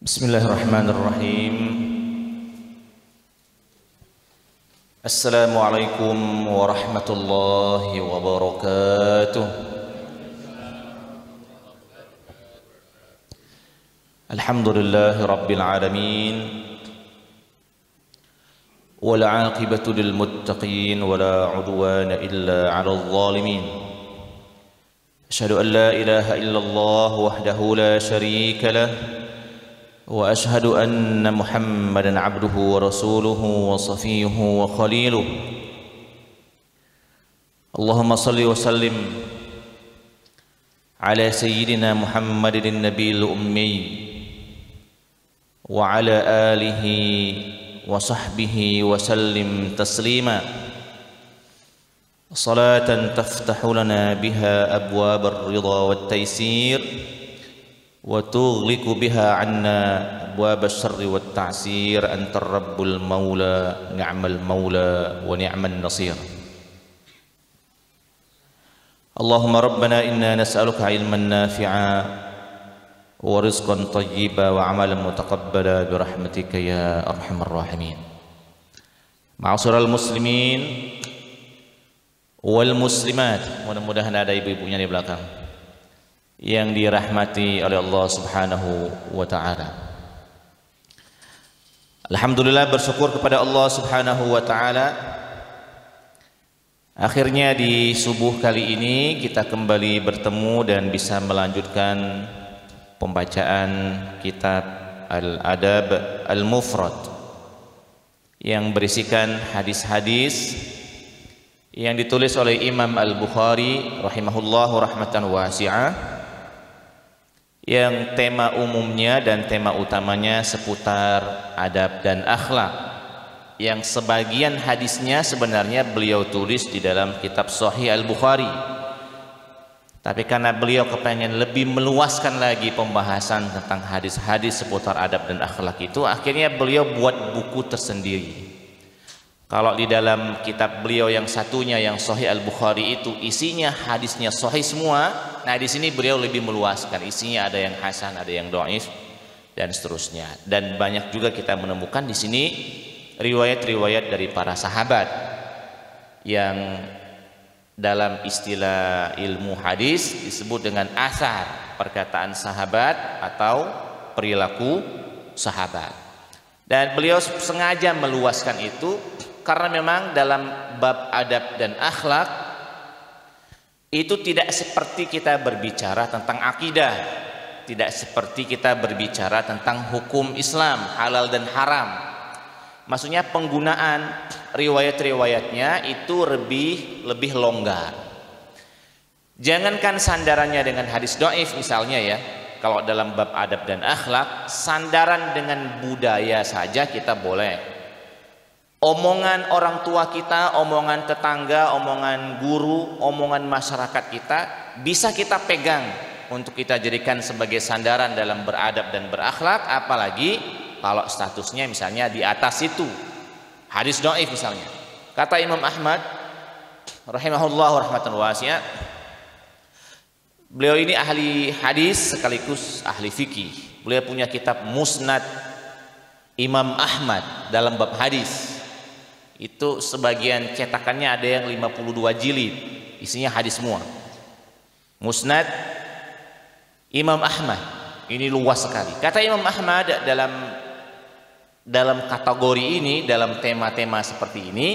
Bismillahirrahmanirrahim. Assalamualaikum warahmatullahi wabarakatuh. Alhamdulillahi rabbil alamin. Wal 'aqibatu lil muttaqin wala 'udwana illa 'alal zalimin. Asyhadu an la ilaha illallah wahdahu la syarika lah. وأشهد أن محمدًا عبده ورسوله وصفيه وخليله. اللهم صل وسلم على سيدنا محمد النبي الأمي وعلى آله وصحبه وسلم تسليما صلاة تفتح لنا بها أبواب الرضا والتيسير وتغلق بها عنا أبواب الشر والتعسير. أنت الرب المولى نعم المولى ونعم النصير. اللهم ربنا إنا نسألك علما نافعا ورزقا طيبا وعملا متقبلا برحمتك يا أرحم الراحمين. معاشر المسلمين والmuslimat, mudah-mudahan ada ibu-ibunya di belakang yang dirahmati oleh Allah Subhanahu wa taala. Alhamdulillah, bersyukur kepada Allah Subhanahu wa taala. Akhirnya di subuh kali ini kita kembali bertemu dan bisa melanjutkan pembacaan kitab Al-Adab Al-Mufrad yang berisikan hadis-hadis yang ditulis oleh Imam Al-Bukhari rahimahullahu rahmatan wasi'ah, yang tema umumnya dan tema utamanya seputar adab dan akhlak, yang sebagian hadisnya sebenarnya beliau tulis di dalam kitab Sahih Al-Bukhari, tapi karena beliau kepengen lebih meluaskan lagi pembahasan tentang hadis-hadis seputar adab dan akhlak itu, akhirnya beliau buat buku tersendiri. Kalau di dalam kitab beliau yang satunya yang Sahih Al-Bukhari itu isinya hadisnya sahih semua, nah di sini beliau lebih meluaskan, isinya ada yang hasan, ada yang dhaif dan seterusnya. Dan banyak juga kita menemukan di sini riwayat-riwayat dari para sahabat yang dalam istilah ilmu hadis disebut dengan asar, perkataan sahabat atau perilaku sahabat. Dan beliau sengaja meluaskan itu karena memang dalam bab adab dan akhlak itu tidak seperti kita berbicara tentang akidah, tidak seperti kita berbicara tentang hukum Islam, halal dan haram. Maksudnya penggunaan riwayat-riwayatnya itu lebih longgar. Jangankan sandarannya dengan hadis dhaif misalnya ya, kalau dalam bab adab dan akhlak, sandaran dengan budaya saja kita boleh. Omongan orang tua kita, omongan tetangga, omongan guru, omongan masyarakat kita bisa kita pegang untuk kita jadikan sebagai sandaran dalam beradab dan berakhlak, apalagi kalau statusnya misalnya di atas itu hadis dhaif misalnya. Kata Imam Ahmad rahimahullah rahmatan wasi'ah, beliau ini ahli hadis sekaligus ahli fikih. Beliau punya kitab Musnad Imam Ahmad dalam bab hadis. Itu sebagian cetakannya ada yang 52 jilid, isinya hadis semua. Musnad Imam Ahmad ini luas sekali. Kata Imam Ahmad dalam kategori ini, dalam tema-tema seperti ini,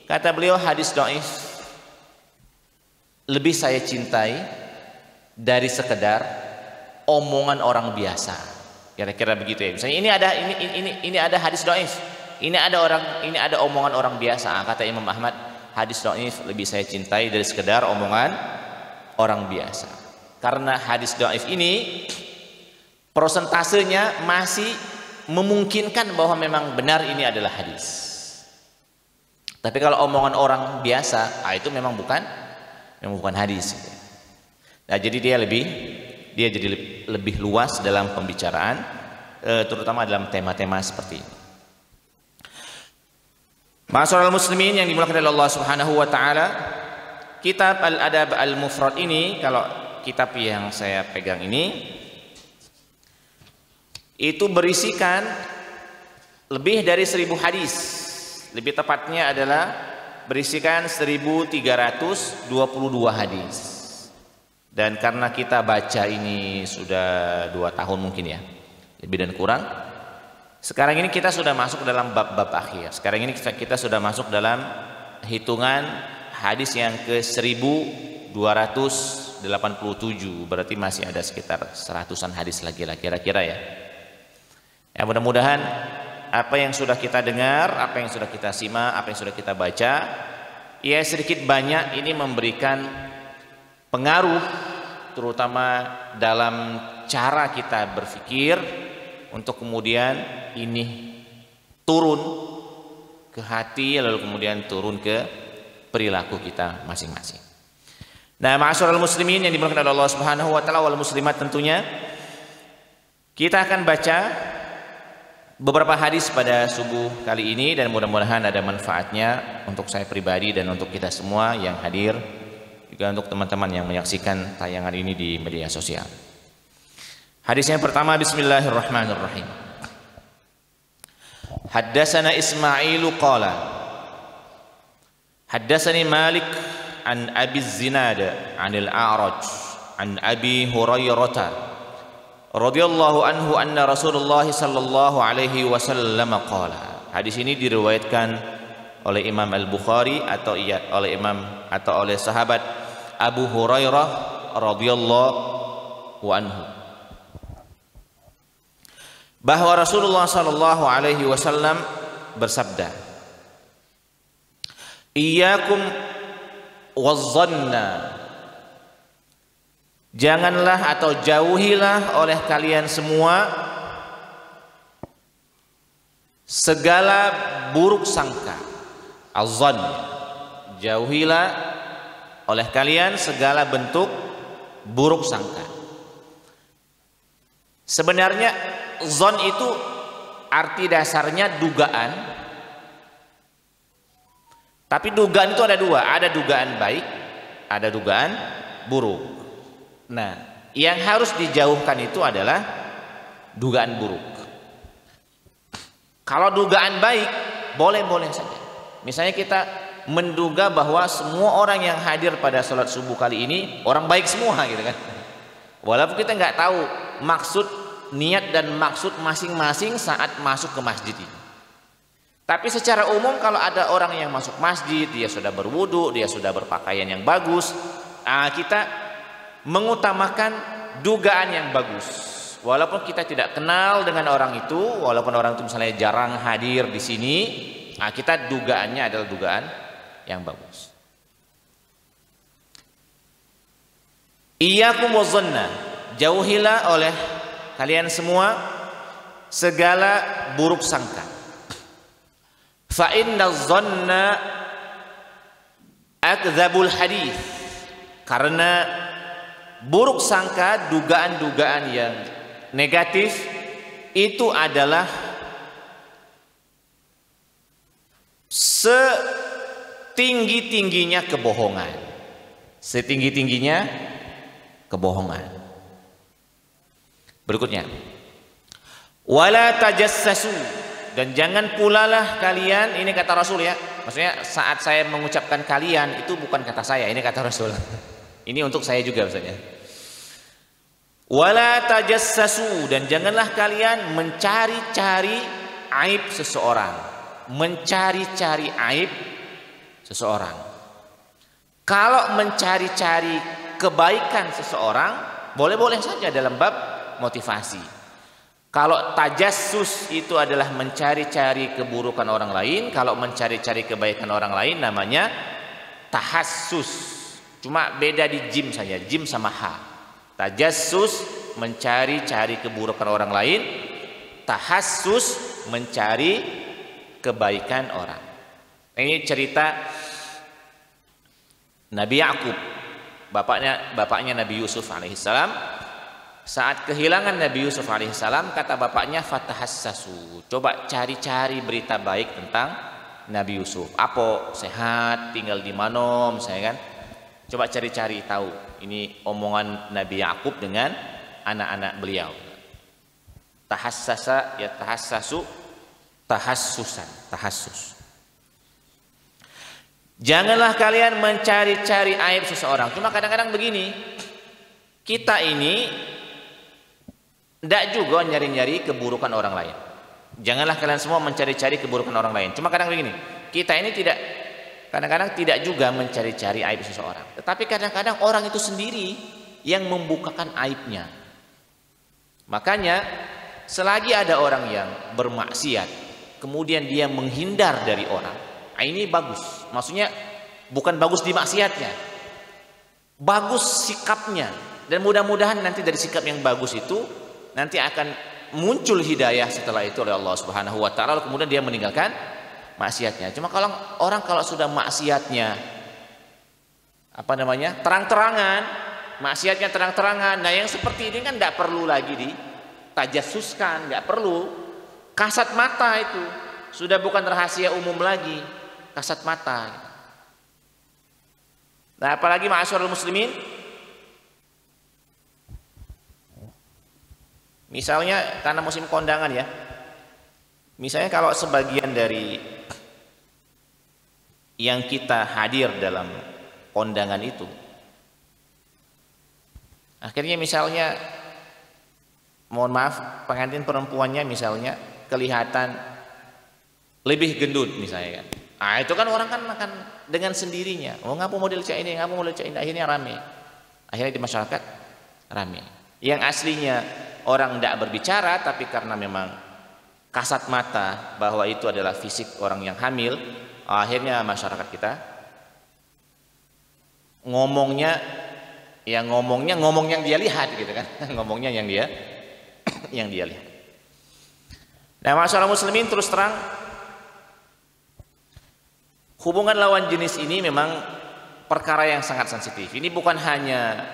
kata beliau hadis dhaif lebih saya cintai dari sekedar omongan orang biasa. Kira-kira begitu ya. Misalnya ini ada hadis dhaif. Ini ada omongan orang biasa. Kata Imam Ahmad, hadis dhaif lebih saya cintai dari sekedar omongan orang biasa. Karena hadis dhaif ini prosentasenya masih memungkinkan bahwa memang benar ini adalah hadis. Tapi kalau omongan orang biasa, itu memang bukan hadis. Nah, jadi dia jadi lebih luas dalam pembicaraan, terutama dalam tema-tema seperti ini. Ma'asyiral muslimin yang dimuliakan oleh Allah Subhanahu wa taala, kitab Al-Adab Al-Mufrad ini, kalau kitab yang saya pegang ini itu berisikan lebih dari 1000 hadis. Lebih tepatnya adalah berisikan 1322 hadis. Dan karena kita baca ini sudah 2 tahun mungkin ya, lebih dan kurang. Sekarang ini kita sudah masuk dalam bab-bab akhir. Sekarang ini kita sudah masuk dalam hitungan hadis yang ke 1287. Berarti masih ada sekitar 100-an hadis lagi lah kira-kira ya. Ya mudah-mudahan apa yang sudah kita dengar, apa yang sudah kita simak, apa yang sudah kita baca, ya sedikit banyak ini memberikan pengaruh terutama dalam cara kita berpikir untuk kemudian ini turun ke hati lalu kemudian turun ke perilaku kita masing-masing. Nah, ma'asyiral muslimin yang dimuliakan oleh Allah Subhanahu wa taala wal muslimat, tentunya kita akan baca beberapa hadis pada subuh kali ini dan mudah-mudahan ada manfaatnya untuk saya pribadi dan untuk kita semua yang hadir, juga untuk teman-teman yang menyaksikan tayangan ini di media sosial. Hadis yang pertama, bismillahirrahmanirrahim. Haddatsana Ismailu qala haddatsani Malik an Abi Zinad anil A'raj an Abi Hurairah radhiyallahu anhu anna Rasulullah sallallahu alaihi wasallam qala. Hadis ini diriwayatkan oleh Imam Al-Bukhari atau oleh sahabat Abu Hurairah radhiyallahu anhu, bahwa Rasulullah sallallahu alaihi wasallam bersabda, "Iyyakum wazzanna." Janganlah atau jauhilah oleh kalian semua segala buruk sangka. Az-zann, jauhilah oleh kalian segala bentuk buruk sangka. Sebenarnya zon itu arti dasarnya dugaan. Tapi dugaan itu ada dua, ada dugaan baik, ada dugaan buruk. Nah, yang harus dijauhkan itu adalah dugaan buruk. Kalau dugaan baik, boleh-boleh saja. Misalnya kita menduga bahwa semua orang yang hadir pada sholat subuh kali ini orang baik semua gitu kan. Walaupun kita nggak tahu maksud, niat dan maksud masing-masing saat masuk ke masjid ini. Tapi secara umum kalau ada orang yang masuk masjid, dia sudah berwudu, dia sudah berpakaian yang bagus, kita mengutamakan dugaan yang bagus. Walaupun kita tidak kenal dengan orang itu, walaupun orang itu misalnya jarang hadir di sini, kita dugaannya adalah dugaan yang bagus. Iyyakum wazzanna, jauhilah oleh kalian semua segala buruk sangka. Fa inna dhanna akdzabul hadits, karena buruk sangka, dugaan-dugaan yang negatif itu adalah setinggi-tingginya kebohongan. Setinggi-tingginya kebohongan. Berikutnya, wala tajassasu, dan jangan pulalah kalian, ini kata Rasul ya, maksudnya saat saya mengucapkan kalian itu bukan kata saya, ini kata Rasul. Ini untuk saya juga maksudnya. Wala tajassasu, dan janganlah kalian mencari-cari aib seseorang. Mencari-cari aib seseorang. Kalau mencari-cari kebaikan seseorang, boleh-boleh saja dalam bab motivasi. Kalau tajassus itu adalah mencari-cari keburukan orang lain, kalau mencari-cari kebaikan orang lain namanya tahassus. Cuma beda di jim saja, jim sama ha. Tajassus mencari-cari keburukan orang lain, tahassus mencari kebaikan orang. Ini cerita Nabi Yakub, bapaknya Nabi Yusuf alaihissalam. Saat kehilangan Nabi Yusuf alaihissalam, kata bapaknya, fatahassasu, coba cari-cari berita baik tentang Nabi Yusuf. Apa sehat, tinggal di mana misalnya kan. Coba cari-cari tahu. Ini omongan Nabi Yakub dengan anak-anak beliau. Tahassasa ya tahassasu, tahassusan, tahassus. Janganlah kalian mencari-cari aib seseorang. Cuma kadang-kadang begini, kita ini tidak juga nyari-nyari keburukan orang lain. Janganlah kalian semua mencari-cari keburukan orang lain. Cuma kadang begini, kita ini kadang-kadang tidak juga mencari-cari aib seseorang. Tetapi kadang-kadang orang itu sendiri yang membukakan aibnya. Makanya selagi ada orang yang bermaksiat, kemudian dia menghindar dari orang, ini bagus. Maksudnya bukan bagus di maksiatnya, bagus sikapnya. Dan mudah-mudahan nanti dari sikap yang bagus itu nanti akan muncul hidayah setelah itu oleh Allah Subhanahu wa taala, kemudian dia meninggalkan maksiatnya. Cuma kalau orang sudah maksiatnya terang-terangan, maksiatnya terang-terangan, nah yang seperti ini kan tidak perlu lagi ditajassuskan, tidak perlu. Kasat mata itu sudah bukan rahasia umum lagi, kasat mata. Nah, apalagi ma'asyiral muslimin, misalnya karena musim kondangan ya, misalnya kalau sebagian dari yang kita hadir dalam kondangan itu akhirnya misalnya, mohon maaf, pengantin perempuannya misalnya kelihatan lebih gendut misalnya kan. Nah, itu kan orang kan akan dengan sendirinya, oh ngapa model cak ini, ngapa model cak ini, akhirnya rame. Akhirnya di masyarakat rame. Yang aslinya orang tidak berbicara, tapi karena memang kasat mata bahwa itu adalah fisik orang yang hamil, akhirnya masyarakat kita ngomong yang dia lihat gitu kan. Ngomongnya yang dia lihat. Nah, masyarakat muslimin, terus terang hubungan lawan jenis ini memang perkara yang sangat sensitif. Ini bukan hanya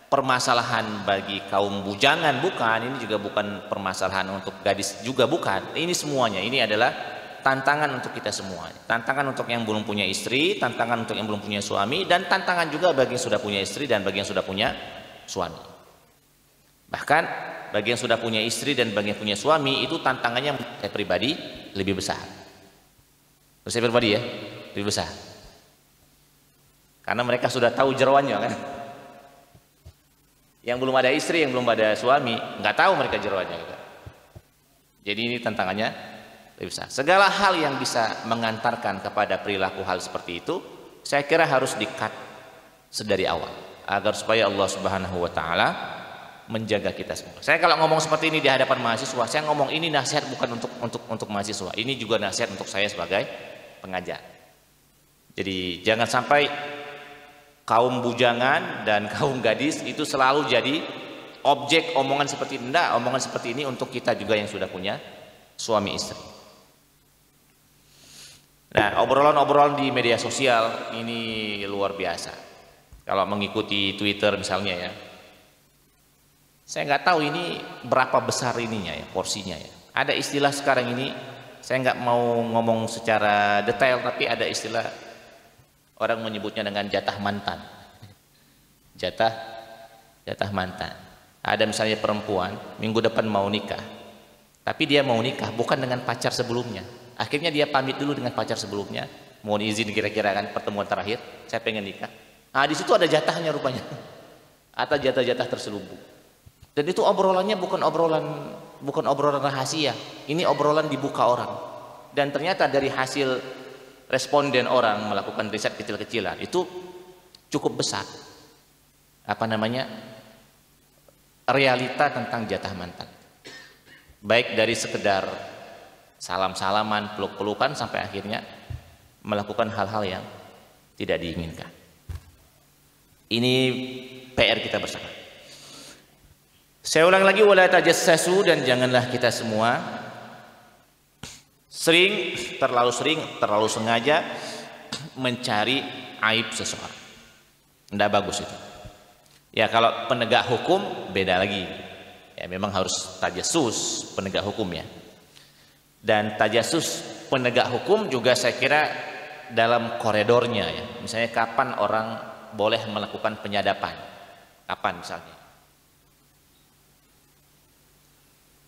permasalahan bagi kaum bujangan, bukan. Ini juga bukan permasalahan untuk gadis juga, bukan. Ini semuanya, ini adalah tantangan untuk kita semua. Tantangan untuk yang belum punya istri, tantangan untuk yang belum punya suami, dan tantangan juga bagi yang sudah punya istri dan bagi yang sudah punya suami. Bahkan bagi yang sudah punya istri dan bagi yang punya suami, itu tantangannya saya pribadi lebih besar. Saya pribadi ya, lebih besar. Karena mereka sudah tahu jeroannya kan. Yang belum ada istri, yang belum ada suami, nggak tahu mereka jeroannya gitu. Jadi ini tantangannya lebih besar. Segala hal yang bisa mengantarkan kepada perilaku hal seperti itu, saya kira harus di-cut sedari awal, agar supaya Allah Subhanahu wa taala menjaga kita semua. Saya kalau ngomong seperti ini di hadapan mahasiswa, saya ngomong ini nasihat bukan untuk mahasiswa. Ini juga nasihat untuk saya sebagai pengajar. Jadi jangan sampai kaum bujangan dan kaum gadis itu selalu jadi objek omongan seperti ini. Enggak, omongan seperti ini untuk kita juga yang sudah punya suami istri. Nah, obrolan-obrolan di media sosial ini luar biasa. Kalau mengikuti Twitter misalnya ya, saya nggak tahu ini berapa besar ininya ya, porsinya ya. Ada istilah sekarang ini, saya nggak mau ngomong secara detail, tapi ada istilah orang menyebutnya dengan jatah mantan. Jatah mantan. Ada misalnya perempuan minggu depan mau nikah, tapi dia mau nikah bukan dengan pacar sebelumnya. Akhirnya dia pamit dulu dengan pacar sebelumnya, mohon izin kira-kira kan pertemuan terakhir, saya pengen nikah. Nah, di situ ada jatahnya rupanya, atau jatah-jatah terselubung. Dan itu obrolannya bukan obrolan rahasia, ini obrolan dibuka orang. Dan ternyata dari hasil responden orang melakukan riset kecil-kecilan itu cukup besar. Realita tentang jatah mantan. Baik dari sekedar salam-salaman, peluk-pelukan sampai akhirnya melakukan hal-hal yang tidak diinginkan. Ini PR kita bersama. Saya ulang lagi, wala tajassasu, dan janganlah kita semua terlalu sengaja mencari aib seseorang. Tidak bagus itu. Ya kalau penegak hukum beda lagi. Ya memang harus tajassus penegak hukum ya. Dan tajassus penegak hukum juga saya kira dalam koridornya ya. Misalnya kapan orang boleh melakukan penyadapan? Kapan misalnya?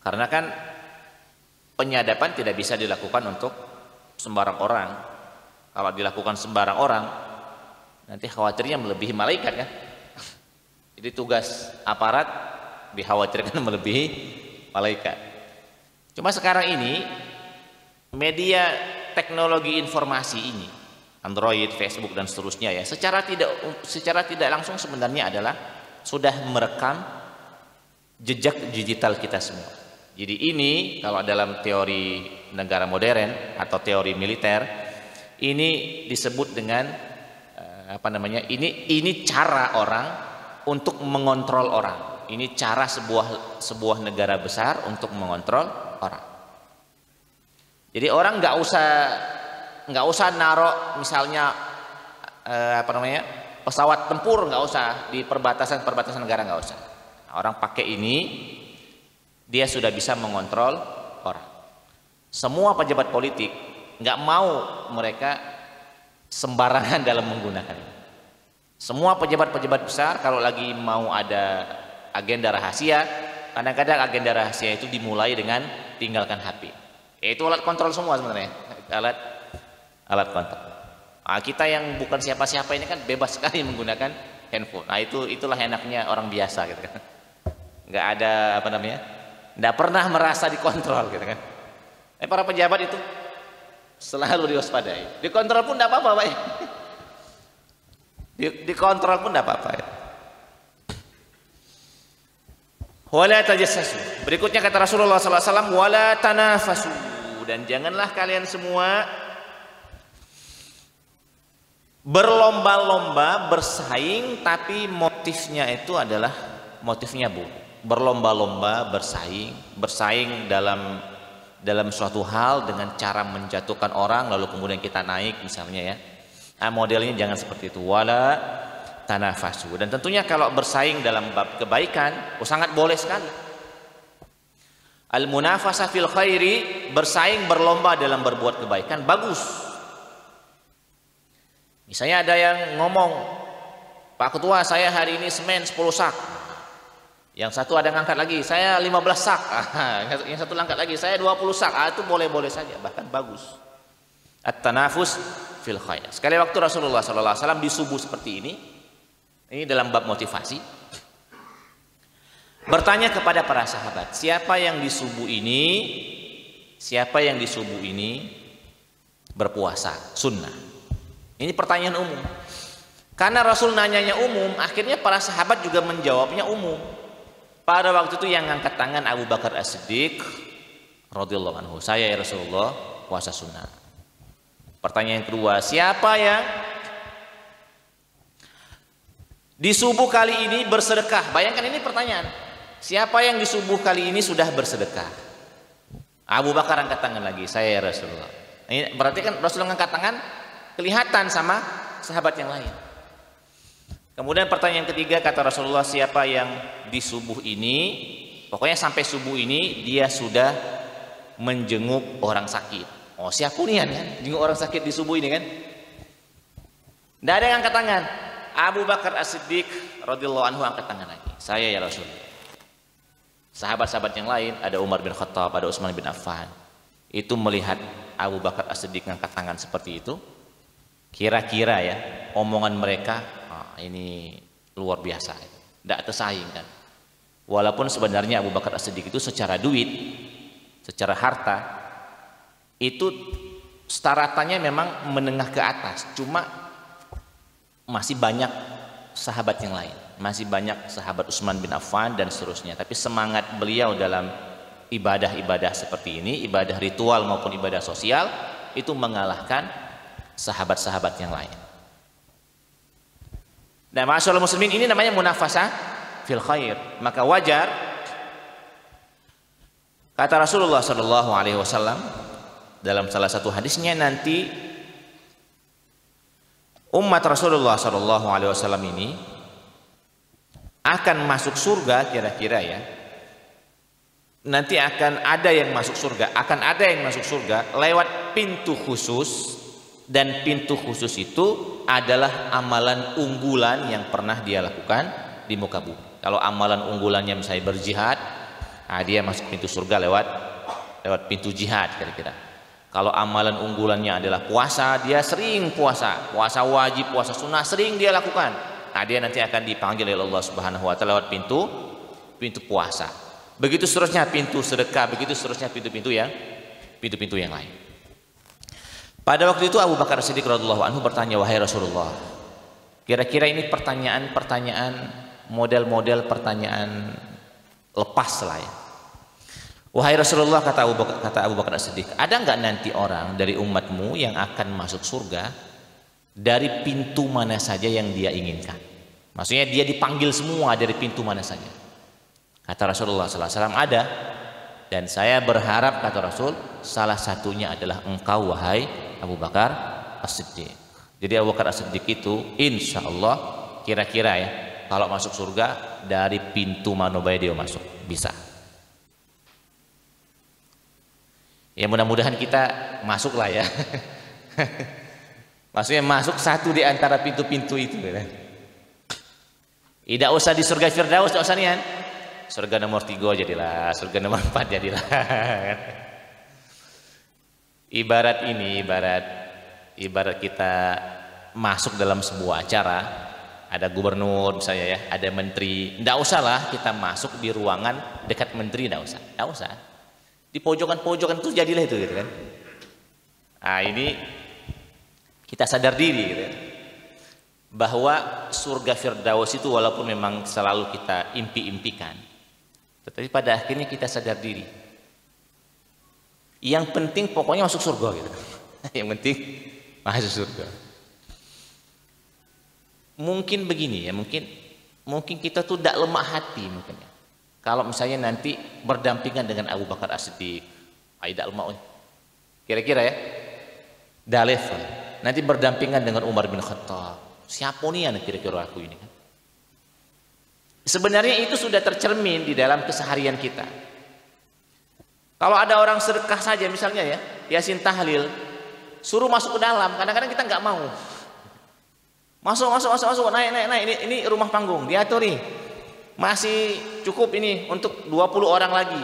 Karena kan penyadapan tidak bisa dilakukan untuk sembarang orang. Kalau dilakukan sembarang orang, nanti khawatirnya melebihi malaikat kan. Jadi tugas aparat dikhawatirkan melebihi malaikat. Cuma sekarang ini media teknologi informasi ini, Android, Facebook dan seterusnya ya, secara tidak langsung sebenarnya adalah sudah merekam jejak digital kita semua. Jadi ini kalau dalam teori negara modern atau teori militer ini disebut dengan apa namanya? Ini cara orang untuk mengontrol orang. Ini cara sebuah negara besar untuk mengontrol orang. Jadi orang nggak usah naruh misalnya apa namanya? Pesawat tempur, nggak usah di perbatasan negara, nggak usah. Orang pakai ini, dia sudah bisa mengontrol orang. Semua pejabat politik nggak mau mereka sembarangan dalam menggunakan ini. Semua pejabat-pejabat besar kalau lagi mau ada agenda rahasia, kadang-kadang agenda rahasia itu dimulai dengan tinggalkan HP. Itu alat kontrol semua sebenarnya, alat kontrol. Nah, kita yang bukan siapa-siapa ini kan bebas sekali menggunakan handphone. Nah, itulah enaknya orang biasa gitu kan. Nggak ada apa namanya, nggak pernah merasa dikontrol gitu kan. Para pejabat itu selalu diwaspadai. Dikontrol pun nggak apa-apa, Pak. Dikontrol pun nggak apa-apa. Wala tajassasu. Berikutnya kata Rasulullah SAW, wala tanafasu, dan janganlah kalian semua berlomba-lomba bersaing, tapi motifnya itu adalah motifnya berlomba-lomba bersaing dalam suatu hal dengan cara menjatuhkan orang lalu kemudian kita naik misalnya ya. Nah, modelnya jangan seperti itu. Wala tanafasu. Dan tentunya kalau bersaing dalam bab kebaikan, sangat boleh sekali. Al munafasah fil khairi, bersaing berlomba dalam berbuat kebaikan, bagus. Misalnya ada yang ngomong, Pak Ketua, saya hari ini semen 10 sak. Yang satu ada ngangkat lagi, saya 15 sak. Yang satu angkat lagi, saya 20 sak. Itu boleh-boleh saja, bahkan bagus. At-tanafus fil khair. Sekali waktu Rasulullah SAW di subuh seperti ini dalam bab motivasi, bertanya kepada para sahabat, siapa yang di subuh ini berpuasa sunnah? Ini pertanyaan umum. Karena Rasul nanyanya umum, akhirnya para sahabat juga menjawabnya umum. Pada waktu itu yang angkat tangan Abu Bakar As-Siddiq radhiyallahu anhu, saya ya Rasulullah puasa sunnah. Pertanyaan kedua, siapa yang di subuh kali ini bersedekah? Bayangkan ini pertanyaan. Siapa yang di subuh kali ini sudah bersedekah? Abu Bakar angkat tangan lagi, saya ya Rasulullah. Ini berarti kan Rasulullah angkat tangan kelihatan sama sahabat yang lain. Kemudian pertanyaan ketiga kata Rasulullah, siapa yang di subuh ini, pokoknya sampai subuh ini dia sudah menjenguk orang sakit. Oh, siapunian kan, jenguk orang sakit di subuh ini kan? Tidak ada yang angkat tangan. Abu Bakar As-Siddiq radhiyallahu anhu angkat tangan lagi, saya ya Rasulullah. Sahabat-sahabat yang lain, ada Umar bin Khattab, ada Utsman bin Affan, itu melihat Abu Bakar As-Siddiq angkat tangan seperti itu, kira-kira ya omongan mereka, ini luar biasa, tidak tersaing kan. Walaupun sebenarnya Abu Bakar As-Siddiq itu secara duit, secara harta itu staratannya memang menengah ke atas, cuma masih banyak sahabat yang lain, masih banyak sahabat Utsman bin Affan dan seterusnya. Tapi semangat beliau dalam ibadah-ibadah seperti ini, ibadah ritual maupun ibadah sosial, itu mengalahkan sahabat-sahabat yang lain. Nah, ma'asyiral muslimin, ini namanya munafasah fil khair. Maka wajar kata Rasulullah sallallahu alaihi wasallam dalam salah satu hadisnya, nanti umat Rasulullah sallallahu alaihi wasallam ini akan masuk surga, kira-kira ya. Nanti akan ada yang masuk surga lewat pintu khusus, dan pintu khusus itu adalah amalan unggulan yang pernah dia lakukan di muka bumi. Kalau amalan unggulannya misalnya berjihad, Nah, dia masuk pintu surga lewat pintu jihad kira-kira. Kalau amalan unggulannya adalah puasa, dia sering puasa wajib, puasa sunnah sering dia lakukan. Nah, dia nanti akan dipanggil oleh Allah Subhanahu wa taala lewat pintu puasa. Begitu seterusnya pintu sedekah, begitu seterusnya pintu-pintu yang lain. Pada waktu itu Abu Bakar Siddiq radhiyallahu anhu bertanya, wahai Rasulullah, kira-kira ini pertanyaan model-model pertanyaan lepas lah ya. Wahai Rasulullah, kata Abu Bakar Siddiq, ada nggak nanti orang dari umatmu yang akan masuk surga dari pintu mana saja yang dia inginkan? Maksudnya dia dipanggil semua dari pintu mana saja. Kata Rasulullah SAW, ada. Dan saya berharap, kata Rasul, salah satunya adalah engkau, wahai Abu Bakar As-Siddiq. Jadi Abu Bakar As-Siddiq itu insya Allah kira-kira ya, kalau masuk surga dari pintu mana dia masuk, bisa. Ya mudah-mudahan kita masuk lah ya. Maksudnya masuk satu di antara pintu-pintu itu. Tidak usah di surga Firdaus, tidak usah nian. Surga nomor 3 jadilah, surga nomor 4 jadilah. Ibarat kita masuk dalam sebuah acara, ada gubernur misalnya ya, ada menteri. Tidak usahlah kita masuk di ruangan dekat menteri, tidak usah. Di pojokan-pojokan itu jadilah itu gitu kan. Nah, ini kita sadar diri gitu kan, bahwa surga Firdaus itu walaupun memang selalu kita impi-impikan, tetapi pada akhirnya kita sadar diri. Yang penting pokoknya masuk surga gitu. Yang penting masuk surga. Mungkin begini ya, mungkin kita tuh tidak lemah hati mungkin ya. Kalau misalnya nanti berdampingan dengan Abu Bakar As-Siddiq, tidak lemah. Kira-kira ya, dah level. Nanti berdampingan dengan Umar bin Khattab. Siapa nih yang kira-kira aku ini kan? Sebenarnya itu sudah tercermin di dalam keseharian kita. Kalau ada orang sedekah saja misalnya ya, Yasin tahlil, suruh masuk ke dalam, kadang-kadang kita nggak mau. Masuk, naik. Ini rumah panggung, diatur nih. Masih cukup ini untuk 20 orang lagi.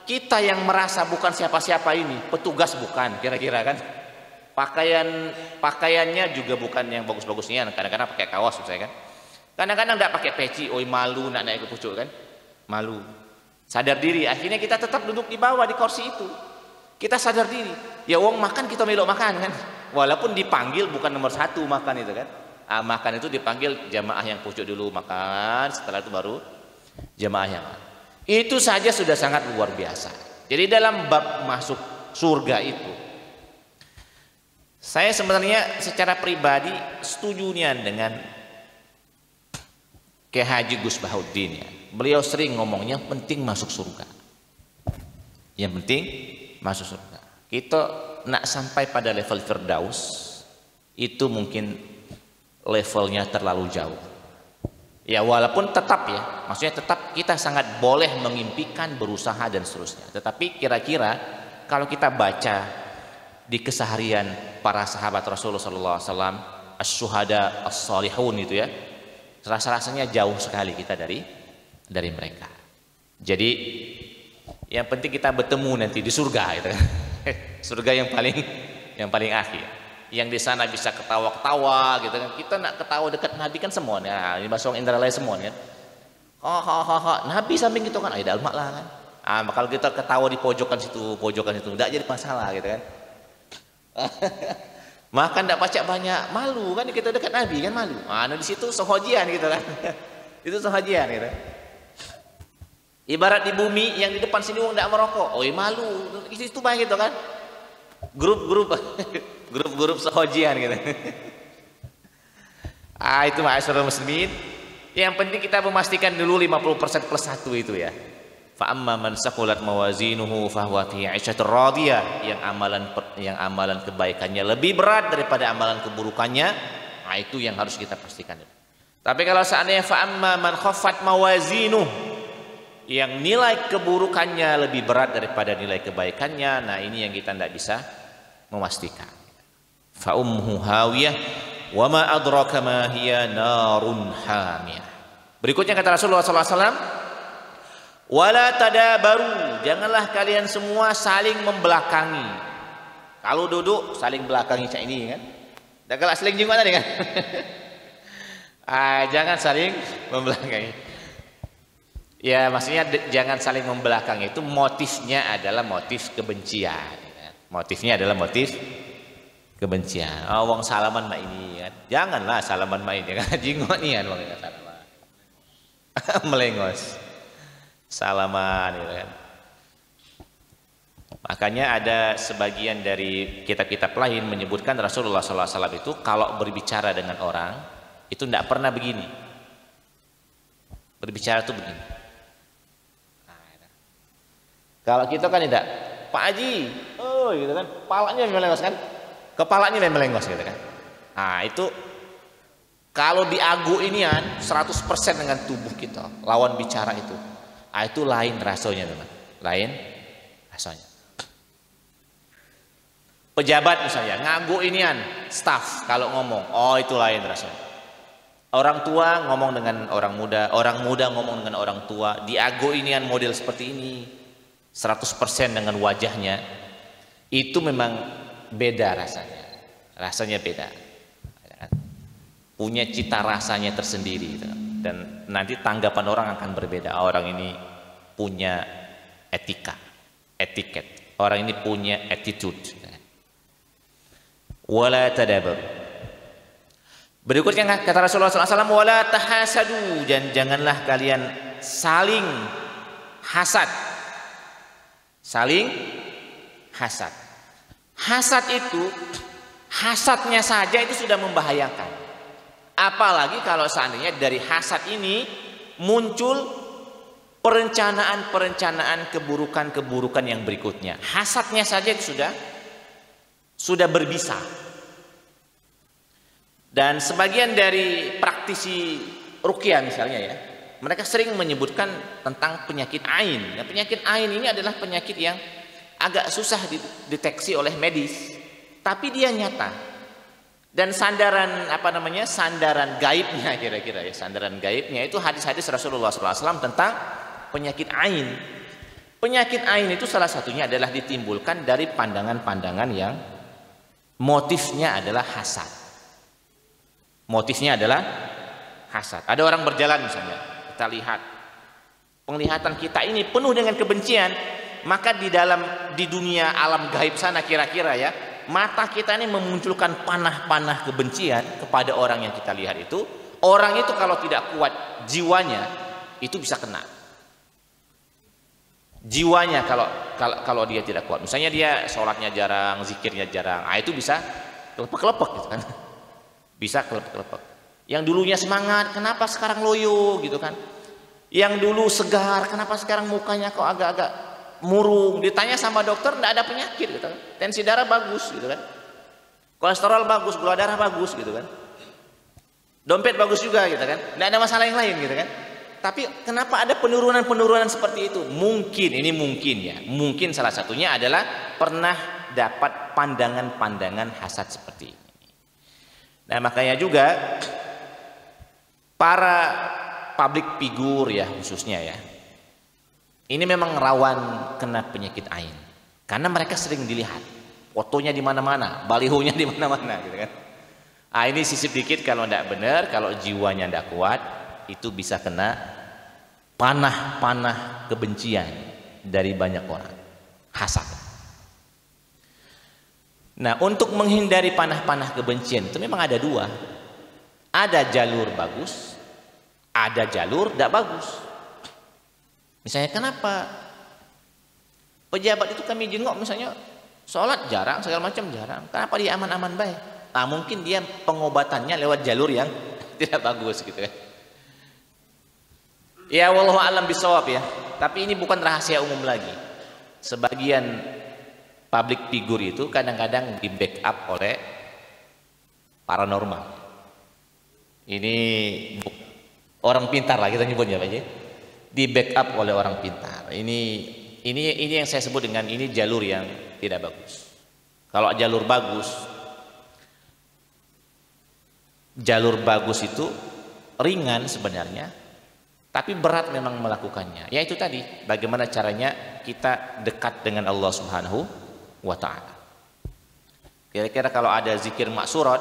Kita yang merasa bukan siapa-siapa ini, petugas bukan, kira-kira kan. Pakaiannya juga bukan yang bagus-bagusnya, kadang-kadang pakai kaos misalnya kan. Kadang-kadang enggak pakai peci, oi malu nak naik ke pucuk kan. Malu. Sadar diri, akhirnya kita tetap duduk di bawah di kursi itu. Kita sadar diri. Ya wong makan kita melok makan kan. Walaupun dipanggil bukan nomor 1 makan itu kan. Makan itu dipanggil jamaah yang pucuk dulu makan, setelah itu baru jamaah yang lain. Itu saja sudah sangat luar biasa. Jadi dalam bab masuk surga itu, saya sebenarnya secara pribadi setuju dengan Kiai Haji Gus Bahuddin ya. Beliau sering ngomongnya penting masuk surga. Yang penting masuk surga. Kita nak sampai pada level Firdaus itu mungkin levelnya terlalu jauh. Ya walaupun tetap ya, maksudnya tetap kita sangat boleh mengimpikan, berusaha dan seterusnya. Tetapi kira-kira kalau kita baca di keseharian para sahabat Rasulullah SAW, as-syuhada, as-salihun itu ya, rasa-rasanya jauh sekali kita dari mereka. Jadi yang penting kita bertemu nanti di surga gitu. Surga yang paling akhir. Yang di sana bisa ketawa-ketawa gitu kan. Kita nak ketawa dekat Nabi kan semua. Nah, ini masuk indra lain semua kan. Nabi samping gitu kan, ada almak lah kan. Kalau kita ketawa di pojokan situ, enggak jadi masalah gitu kan. Makan enggak pacak banyak, malu kan kita dekat Nabi kan malu. Di situ sohojian gitu kan. Itu sohojian gitu. Ibarat di bumi yang di depan sini wong enggak merokok. Malu. Di situ banyak gitu kan. Grup sehojian gitu. Itu ma'asyiral muslimin. Yang penting kita memastikan dulu 50% plus 1 itu ya. Fa amma man saqulat mawazinuhu fahuwa fi 'ishatir radiyah. Yang amalan kebaikannya lebih berat daripada amalan keburukannya, itu yang harus kita pastikan. Tapi kalau seandainya fa amma man khaffat mawazinuhu, yang nilai keburukannya lebih berat daripada nilai kebaikannya, ini yang kita tidak bisa memastikan. Fa ummuhu hawiyah wa ma adraka ma hiya narun hamiyah. Berikutnya kata Rasulullah SAW, Wala tadabaru, janganlah kalian semua saling membelakangi. Kalau duduk saling belakangi cak ini kan. Dan kalau saling jenggot tadi kan. Jangan saling membelakangi. Ya maksudnya jangan saling membelakangi, itu motifnya adalah motif kebencian. Motifnya adalah motif kebencian. Oh, wong salaman mak ini kan. Janganlah salaman mak ini kan. Jenggot nih kan wong salaman. Melengos. Salaman gitu kan. Makanya ada sebagian dari kitab-kitab lain menyebutkan Rasulullah SAW itu kalau berbicara dengan orang itu tidak pernah begini. Berbicara itu begini. Kalau kita kan tidak, Pak Haji, oh gitu kan, kepalanya melengos kan, kepalanya melengos gitu kan. Nah itu kalau diagu inian 100% dengan tubuh kita, lawan bicara itu. Itu lain rasanya teman, lain rasanya. Pejabat misalnya ngagu inian staff kalau ngomong, oh itu lain rasanya. Orang tua ngomong dengan orang muda ngomong dengan orang tua, diagu inian model seperti ini, 100% dengan wajahnya, itu memang beda rasanya beda, punya cita rasanya tersendiri gitu. Dan nanti tanggapan orang akan berbeda. Orang ini punya etiket. Orang ini punya attitude. Wala tadabar. Berikutnya kata Rasulullah SAW, wala tahasadu, dan janganlah kalian saling hasad. Saling hasad. Hasad itu, hasadnya saja itu sudah membahayakan. Apalagi kalau seandainya dari hasad ini muncul perencanaan keburukan yang berikutnya. Hasadnya saja itu sudah berbisa. Dan sebagian dari praktisi ruqyah misalnya ya, mereka sering menyebutkan tentang penyakit ain. Nah, penyakit ain ini adalah penyakit yang agak susah dideteksi oleh medis, tapi dia nyata. Dan sandaran sandaran gaibnya kira-kira ya, sandaran gaibnya itu hadis-hadis Rasulullah SAW tentang penyakit ain. Penyakit ain itu salah satunya adalah ditimbulkan dari pandangan-pandangan yang motifnya adalah hasad. Motifnya adalah hasad. Ada orang berjalan misalnya, kita lihat penglihatan kita ini penuh dengan kebencian, maka di dunia alam gaib sana kira-kira ya, mata kita ini memunculkan panah-panah kebencian kepada orang yang kita lihat itu. Orang itu kalau tidak kuat jiwanya itu bisa kena. Jiwanya kalau dia tidak kuat, misalnya dia sholatnya jarang, zikirnya jarang, itu bisa kelepek-kelepek gitu kan. Bisa kelepek-kelepek. Yang dulunya semangat, kenapa sekarang loyo gitu kan. Yang dulu segar, kenapa sekarang mukanya kok agak-agak murung. Ditanya sama dokter tidak ada penyakit gitu kan. Tensi darah bagus gitu kan, kolesterol bagus, gula darah bagus gitu kan, dompet bagus juga gitu kan, tidak ada masalah yang lain gitu kan. Tapi kenapa ada penurunan seperti itu? Mungkin salah satunya adalah pernah dapat pandangan-pandangan hasad seperti ini. Nah makanya juga para public figure ya khususnya ya, ini memang rawan kena penyakit ain karena mereka sering dilihat fotonya di mana-mana, balihonya di mana-mana gitu kan. Ini sisip dikit kalau tidak benar, kalau jiwanya tidak kuat itu bisa kena panah-panah kebencian dari banyak orang, hasad. Nah, untuk menghindari panah-panah kebencian itu memang ada dua. Ada jalur bagus, ada jalur tidak bagus. Misalnya kenapa pejabat itu kami jenguk misalnya sholat jarang, segala macam jarang, kenapa dia aman-aman baik? Mungkin dia pengobatannya lewat jalur yang tidak bagus gitu kan. Ya wallahu alam bisawab ya. Tapi ini bukan rahasia umum lagi. Sebagian public figure itu kadang-kadang di backup oleh paranormal. Ini orang pintar lah kita nyebutnya Pak Ji. Di backup oleh orang pintar. Ini yang saya sebut dengan ini jalur yang tidak bagus. Kalau jalur bagus itu ringan sebenarnya, Tapi berat memang melakukannya. Ya itu tadi, bagaimana caranya kita dekat dengan Allah Subhanahu wa taala. Kira-kira kalau ada zikir maksurat,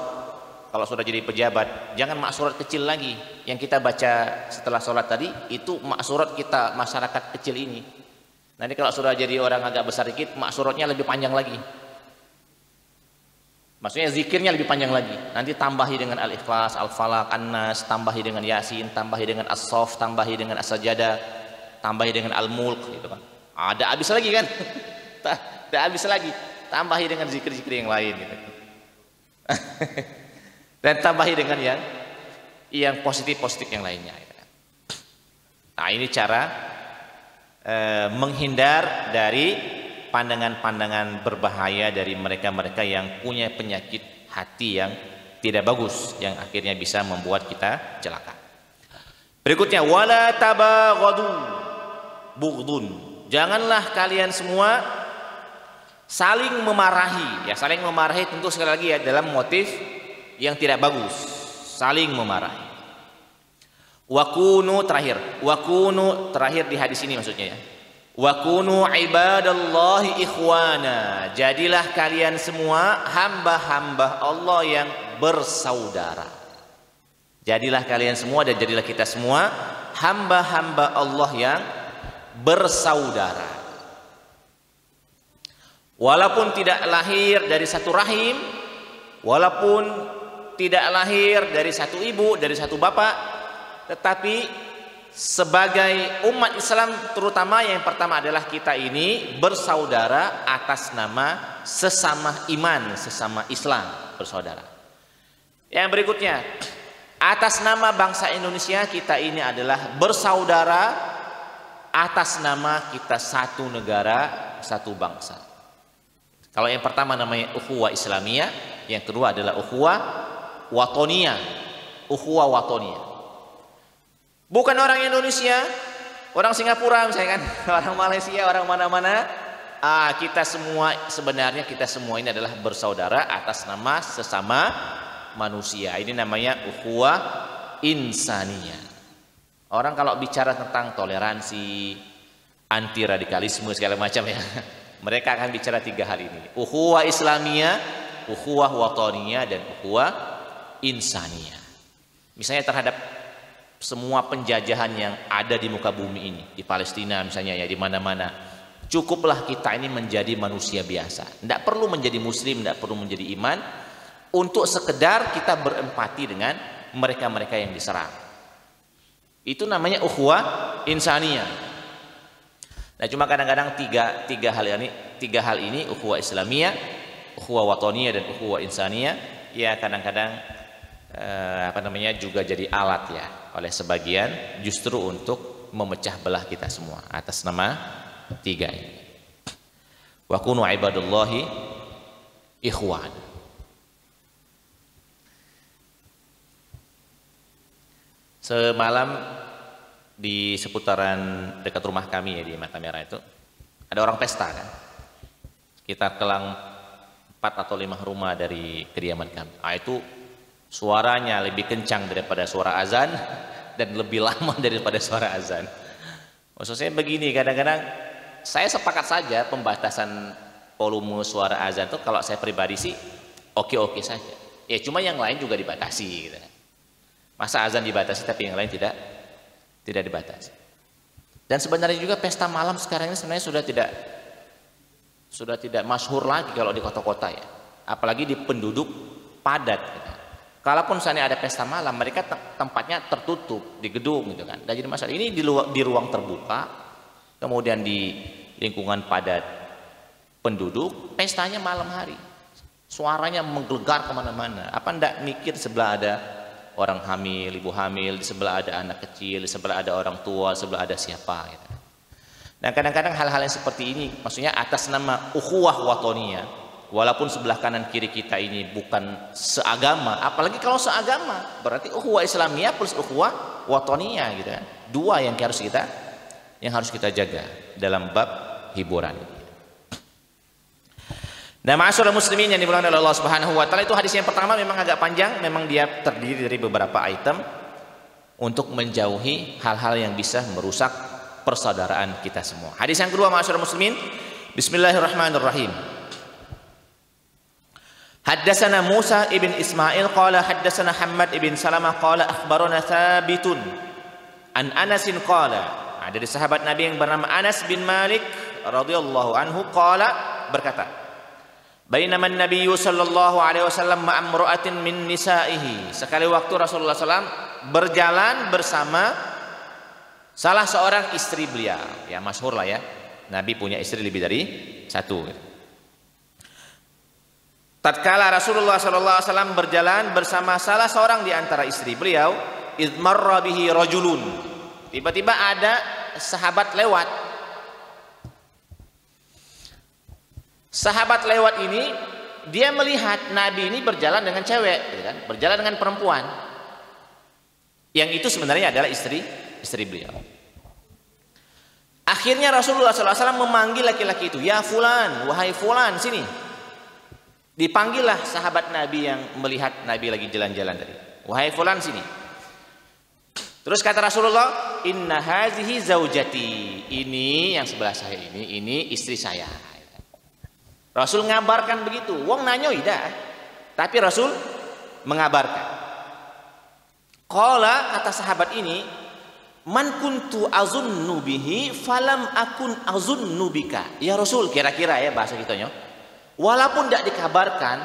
kalau sudah jadi pejabat, jangan maksurat kecil lagi. Yang kita baca setelah sholat tadi, itu maksurat kita masyarakat kecil ini. Nanti kalau sudah jadi orang agak besar dikit, maksuratnya lebih panjang lagi. Maksudnya zikirnya lebih panjang lagi. Nanti tambahi dengan Al-Ikhlas, Al-Falaq, An-Nas, tambahi dengan Yasin, tambahi dengan As-Saff, tambahi dengan As-Sajadah, tambahi dengan Al-Mulk gitu kan. Ada habis lagi kan? Ada habis lagi. Tambahi dengan zikir-zikir yang lain gitu. Dan tambahi dengan yang positif-positif yang lainnya gitu kan. Nah, ini cara menghindar dari pandangan-pandangan berbahaya dari mereka-mereka yang punya penyakit hati yang tidak bagus, yang akhirnya bisa membuat kita celaka. Berikutnya, wala tabaghadu bughdun. Janganlah kalian semua saling memarahi. Ya, saling memarahi tentu sekali lagi ya dalam motif yang tidak bagus, saling memarahi. Wakunu terakhir di hadis ini maksudnya ya. Wa kunu ibadallahi ikhwana. Jadilah kalian semua hamba-hamba Allah yang bersaudara. Jadilah kalian semua dan jadilah kita semua hamba-hamba Allah yang bersaudara. Walaupun tidak lahir dari satu rahim, walaupun tidak lahir dari satu ibu, dari satu bapak, tetapi sebagai umat Islam, terutama yang pertama adalah kita ini bersaudara atas nama sesama iman, sesama Islam, bersaudara. Yang berikutnya, atas nama bangsa Indonesia kita ini adalah bersaudara atas nama kita satu negara, satu bangsa. Kalau yang pertama namanya ukhuwah Islamiyah, yang kedua adalah ukhuwah watoniyah, ukhuwah watoniyah. Bukan orang Indonesia, orang Singapura misalnya kan, orang Malaysia, orang mana-mana. Kita semua sebenarnya kita semua ini adalah bersaudara atas nama sesama manusia. Ini namanya ukhuwah insaniyah. Orang kalau bicara tentang toleransi, anti radikalisme segala macam ya, mereka akan bicara tiga hal ini: ukhuwah Islamiyah, ukhuwah watoniyah, dan ukhuwah insaniyah. Misalnya terhadap semua penjajahan yang ada di muka bumi ini, di Palestina misalnya ya, di mana-mana, cukuplah kita ini menjadi manusia biasa, tidak perlu menjadi muslim, tidak perlu menjadi iman, untuk sekedar kita berempati dengan mereka-mereka yang diserang. Itu namanya ukhuwah insaniyah. Nah, cuma kadang-kadang tiga hal ini ukhuwah Islamiyah, ukhuwah watoniyah, dan ukhuwah insaniyah, ya kadang-kadang juga jadi alat ya oleh sebagian justru untuk memecah belah kita semua atas nama tiga ini. Wa kunu ibadallahi ikhwan. Semalam di seputaran dekat rumah kami ya, di Mata Merah itu ada orang pesta kan, sekitar kelang 4 atau 5 rumah dari kediaman kami. Itu suaranya lebih kencang daripada suara azan dan lebih lama daripada suara azan. Maksud saya begini, kadang-kadang saya sepakat saja pembatasan volume suara azan itu kalau saya pribadi sih oke-oke saja. Ya cuma yang lain juga dibatasi gitu. Masa azan dibatasi tapi yang lain tidak dibatasi. Dan sebenarnya juga pesta malam sekarang ini sebenarnya sudah tidak masyhur lagi kalau di kota-kota ya. Apalagi di penduduk padat gitu. Kalaupun misalnya ada pesta malam, mereka tempatnya tertutup di gedung gitu kan. Dan jadi masalah ini di ruang terbuka, kemudian di lingkungan padat penduduk, pestanya malam hari, suaranya menggelegar kemana-mana. Apa ndak mikir sebelah ada orang hamil, ibu hamil, di sebelah ada anak kecil, di sebelah ada orang tua, di sebelah ada siapa gitu. Nah kadang-kadang hal-hal yang seperti ini, maksudnya atas nama ukhuwah watoniyah, walaupun sebelah kanan kiri kita ini bukan seagama, apalagi kalau seagama, berarti ukhuwah Islamiyah plus ukhuwah watoniyah gitu kan. Dua yang harus kita jaga dalam bab hiburan. Nah, ma'asyiral muslimin yang dimuliakan oleh Allah Subhanahu wa taala, itu hadis yang pertama memang agak panjang, memang dia terdiri dari beberapa item. untuk menjauhi hal-hal yang bisa merusak persaudaraan kita semua. Hadis yang kedua, ma'asyiral muslimin, bismillahirrahmanirrahim. Haddatsana Musa ibn Ismail qala haddatsana Hammad ibn Salamah qala akhbarana Thabitun an Anas qala. Dari sahabat Nabi yang bernama Anas bin Malik radhiyallahu anhu qala, berkata, bainama an-nabiy sallallahu alaihi wasallam ma'a imra'atin min nisa'ihi. Sekali waktu Rasulullah SAW berjalan bersama salah seorang istri beliau. Ya masyhur lah ya, Nabi punya istri lebih dari satu. Tatkala Rasulullah SAW berjalan bersama salah seorang di antara istri beliau, idh marra bihi rajulun. Tiba-tiba ada sahabat lewat. Sahabat lewat ini, dia melihat Nabi ini berjalan dengan cewek, gitu kan? Berjalan dengan perempuan. Yang itu sebenarnya adalah istri beliau. Akhirnya Rasulullah SAW memanggil laki-laki itu, ya fulan, wahai fulan, sini. Dipanggillah sahabat Nabi yang melihat Nabi lagi jalan-jalan tadi. Wahai fulan, sini. Terus kata Rasulullah, inna hazihi zaujati. Ini yang sebelah saya ini istri saya. Rasul ngabarkan begitu. Wong nanyo ida, tapi Rasul mengabarkan. Qala, kata sahabat ini, man kuntu azunnu bihi falam akun azunnu bika. Ya Rasul, kira-kira ya bahasa kitanya. Walaupun tidak dikabarkan,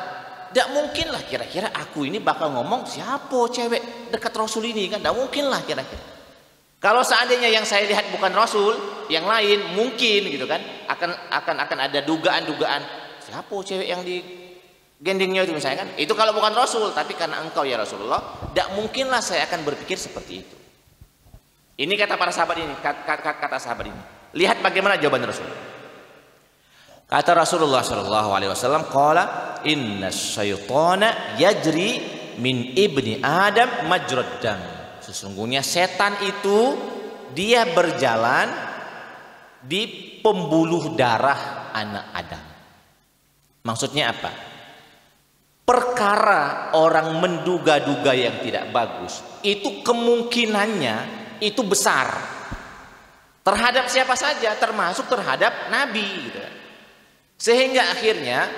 tidak mungkin lah kira-kira aku ini bakal ngomong siapa cewek dekat Rasul ini, kan tidak mungkin lah kira-kira. Kalau seandainya yang saya lihat bukan Rasul, yang lain mungkin gitu kan, akan ada dugaan-dugaan siapa cewek yang di gendingnya itu misalnya kan. Itu kalau bukan Rasul, tapi karena engkau ya Rasulullah, tidak mungkinlah saya akan berpikir seperti itu. Ini kata para sahabat ini, kata sahabat ini. Lihat bagaimana jawaban Rasul. Kata Rasulullah SAW, qala inna syaitana yajri min ibni Adam majrad dam. Sesungguhnya setan itu dia berjalan di pembuluh darah anak Adam. Maksudnya apa? Perkara orang menduga-duga yang tidak bagus, itu kemungkinannya itu besar. Terhadap siapa saja, termasuk terhadap Nabi gitu. Sehingga akhirnya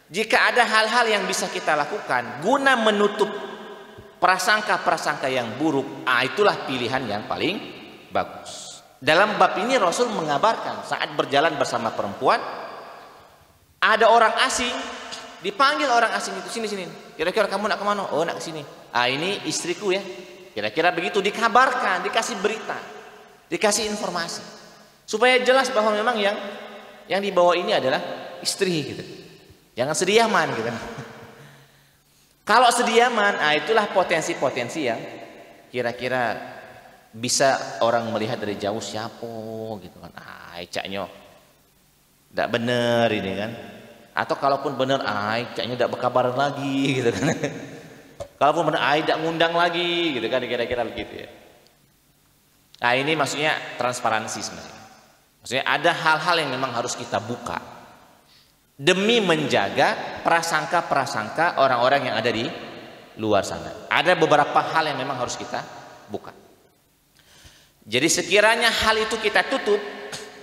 jika ada hal-hal yang bisa kita lakukan guna menutup prasangka-prasangka yang buruk, itulah pilihan yang paling bagus. Dalam bab ini Rasul mengabarkan saat berjalan bersama perempuan, ada orang asing, dipanggil orang asing itu, sini. Kira-kira kamu nak kemana? Oh nak ke sini. Ini istriku ya. Kira-kira begitu, dikabarkan, dikasih berita, dikasih informasi supaya jelas bahwa memang yang dibawa ini adalah istri gitu. Jangan sediaman gitu. Kalau sediaman, itulah potensi-potensi yang kira-kira bisa orang melihat dari jauh siapa gitu kan. Caknya tidak benar ini kan. Atau kalaupun benar, caknya tidak berkabaran lagi gitu kan. Kalaupun benar, tidak ngundang lagi gitu kan, kira-kira begitu ya. Ini maksudnya transparansi sebenarnya. Maksudnya ada hal-hal yang memang harus kita buka demi menjaga prasangka-prasangka orang-orang yang ada di luar sana. Ada beberapa hal yang memang harus kita buka. Jadi sekiranya hal itu kita tutup,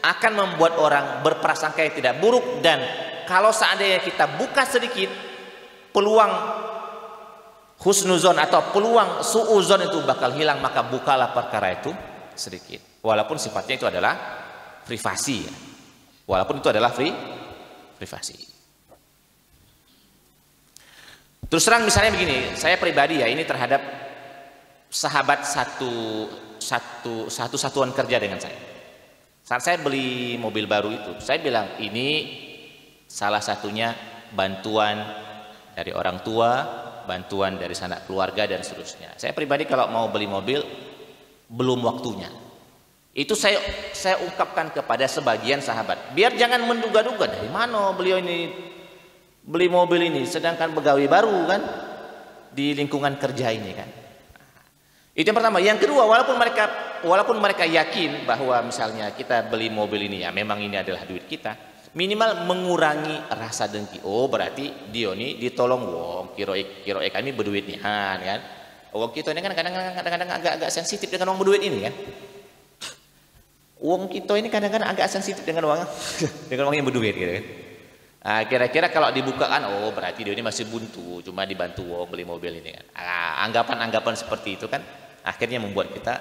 akan membuat orang berprasangka yang tidak buruk. Dan kalau seandainya kita buka sedikit, peluang husnuzon atau peluang suuzon itu bakal hilang. Maka bukalah perkara itu sedikit, walaupun sifatnya itu adalah privasi ya. Walaupun itu adalah privasi. Terus terang misalnya begini, saya pribadi ya, ini terhadap sahabat satu satuan kerja dengan saya. Saat saya beli mobil baru itu, saya bilang ini salah satunya bantuan dari orang tua, bantuan dari sanak keluarga dan seterusnya. Saya pribadi kalau mau beli mobil belum waktunya. Itu saya ungkapkan kepada sebagian sahabat, biar jangan menduga-duga dari mana beliau ini beli mobil ini, sedangkan pegawai baru kan di lingkungan kerja ini kan. Itu yang pertama. Yang kedua, walaupun mereka yakin bahwa misalnya kita beli mobil ini ya memang ini adalah duit kita, minimal mengurangi rasa dengki. Oh berarti dia ini ditolong wong, kira kami berduit nih kan. Uang kita ini kan kadang-kadang agak sensitif dengan uang berduit ini kan. Uang kita ini kadang-kadang agak sensitif dengan uang dengan uang yang berduit gitu kan. Nah, kira-kira kalau dibukakan, oh berarti dia ini masih buntu, cuma dibantu uang beli mobil ini kan. Anggapan-anggapan seperti itu kan akhirnya membuat kita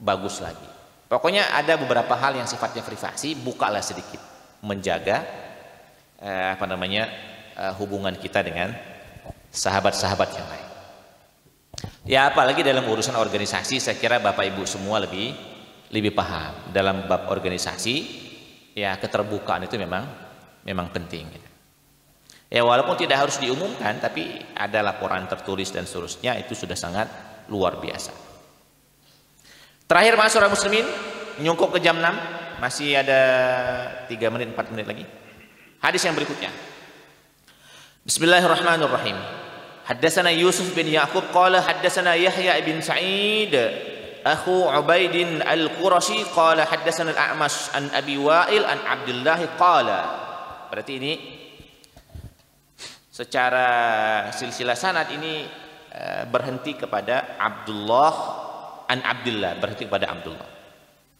bagus lagi. Pokoknya ada beberapa hal yang sifatnya privasi, bukalah sedikit, menjaga hubungan kita dengan sahabat-sahabat yang lain. Ya apalagi dalam urusan organisasi, saya kira Bapak Ibu semua lebih paham dalam bab organisasi. Ya keterbukaan itu memang penting. Ya walaupun tidak harus diumumkan, tapi ada laporan tertulis dan seterusnya, itu sudah sangat luar biasa. Terakhir ma'asyiral muslimin, nyungkup ke jam 6, masih ada 3 menit 4 menit lagi. Hadis yang berikutnya. Bismillahirrahmanirrahim. Haddatsana Yusuf bin Ya'qub qala haddatsana Yahya bin Sa'id akhu Ubaidin al-Qurashi qala haddatsana al-A'mash an Abi Wa'il an Abdullah qala. Berarti ini secara silsilah sanad ini berhenti kepada Abdullah an Abdullah, berhenti kepada Abdullah.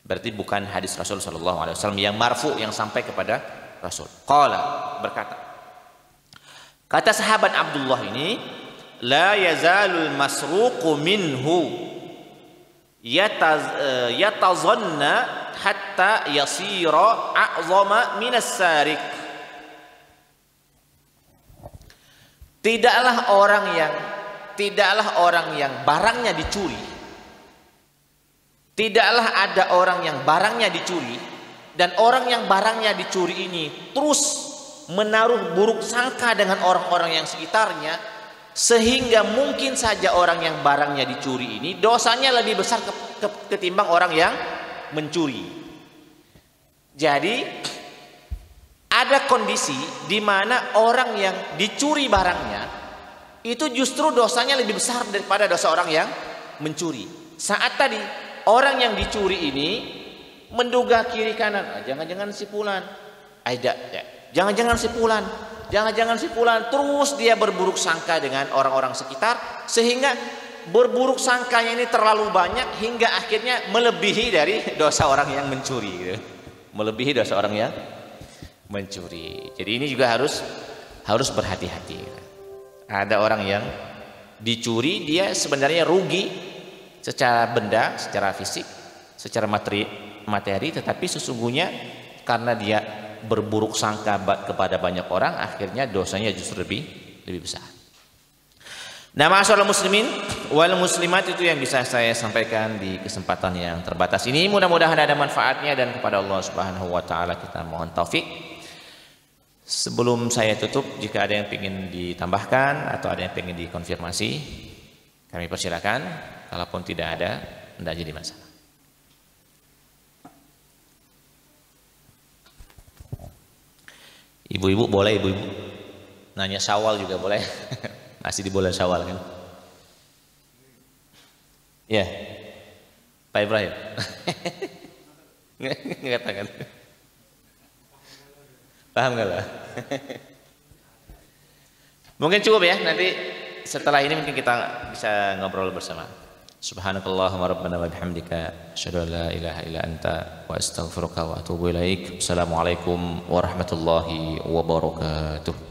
Berarti bukan hadis Rasul sallallahu alaihi wasallam yang marfu yang sampai kepada Rasul. Qala, berkata. Kata sahabat Abdullah ini, la yazalul masruqu minhu yatazanna hatta yasira a'zama minas sariq. Tidaklah orang yang barangnya dicuri, tidaklah ada orang yang barangnya dicuri, dan orang yang barangnya dicuri ini terus menaruh buruk sangka dengan orang-orang yang sekitarnya, sehingga mungkin saja orang yang barangnya dicuri ini dosanya lebih besar ketimbang orang yang mencuri. Jadi ada kondisi di mana orang yang dicuri barangnya itu justru dosanya lebih besar daripada dosa orang yang mencuri. Saat tadi orang yang dicuri ini menduga kiri kanan, jangan-jangan si fulan, jangan-jangan si fulan, terus dia berburuk sangka dengan orang-orang sekitar, sehingga berburuk sangkanya ini terlalu banyak hingga akhirnya melebihi dari dosa orang yang mencuri gitu. Melebihi dosa orang yang mencuri. Jadi ini juga harus berhati-hati. Ada orang yang dicuri, dia sebenarnya rugi secara benda, secara fisik, secara materi, tetapi sesungguhnya karena dia berburuk sangka kepada banyak orang, akhirnya dosanya justru lebih besar. Nah, ma'asyiral muslimin wal muslimat, itu yang bisa saya sampaikan di kesempatan yang terbatas ini. Mudah-mudahan ada manfaatnya, dan kepada Allah Subhanahu wa taala kita mohon taufik. Sebelum saya tutup, jika ada yang ingin ditambahkan atau ada yang ingin dikonfirmasi, kami persilakan. Kalaupun tidak ada, tidak jadi masalah. Ibu-ibu boleh, ibu-ibu nanya Syawal juga boleh. Masih di bulan Syawal kan? Ya, Pak Ibrahim. Katakan. Paham nggak lah? Mungkin cukup ya. Nanti setelah ini mungkin kita bisa ngobrol bersama. Subhanakallahumma rabbana wa bihamdika asyhadu an la ilaha illa anta wa astaghfiruka wa atubu ilaik. Assalamualaikum warahmatullahi wabarakatuh.